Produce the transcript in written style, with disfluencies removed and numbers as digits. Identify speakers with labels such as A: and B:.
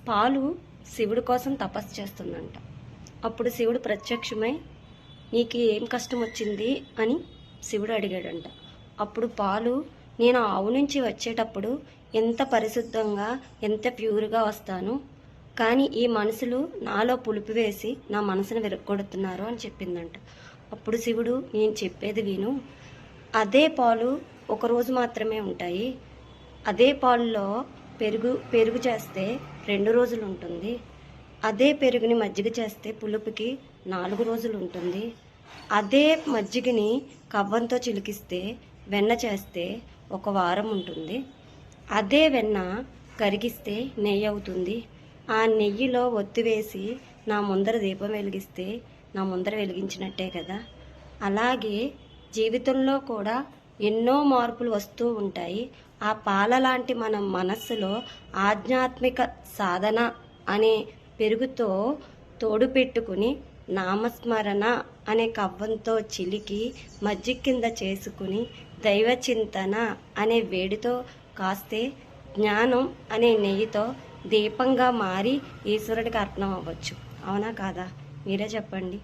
A: పాలు శివుడి కోసం తపస్సు చేస్తుందంట. అప్పుడు శివుడు ప్రత్యక్షమై నీకు ఏం కష్టం వచ్చింది అని శివుడు అడిగాడంట. అప్పుడు పాలు నేను ఆవు నుంచి వచ్చేటప్పుడు ఎంత పరిశుద్ధంగా ఎంత ప్యూర్గా వస్తాను, కానీ ఈ మనుషులు నాలో పులుపు వేసి నా మనసును విరగొడుతున్నారు అని చెప్పిందంట. అప్పుడు శివుడు నేను చెప్పేది విను, అదే పాలు ఒకరోజు మాత్రమే ఉంటాయి, అదే పాలులో పెరుగు చేస్తే 2 రోజులు ఉంటుంది, అదే పెరుగుని మజ్జిగ చేస్తే పులుపుకి 4 రోజులు ఉంటుంది, అదే మజ్జిగని కవ్వంతో చిలికిస్తే వెన్న చేస్తే 1 వారం ఉంటుంది, అదే వెన్న కరిగిస్తే నెయ్యి అవుతుంది, ఆ నెయ్యిలో ఒత్తి వేసి నా ముందర దీపం వెలిగిస్తే నా ముందర వెలిగించినట్టే కదా. అలాగే జీవితంలో కూడా ఎన్నో మార్పులు వస్తూ ఉంటాయి. ఆ పాల లాంటి మన మనస్సులో ఆధ్యాత్మిక సాధన అనే పెరుగుతో తోడు పెట్టుకుని నామస్మరణ అనే కవ్వంతో చిలికి మజ్జిగ కింద చేసుకుని దైవ చింతన అనే వేడితో కాస్తే జ్ఞానం అనే నెయ్యితో దీపంగా మారి ఈశ్వరుడికి అర్పణం అవ్వచ్చు. అవునా కాదా? మీరే చెప్పండి.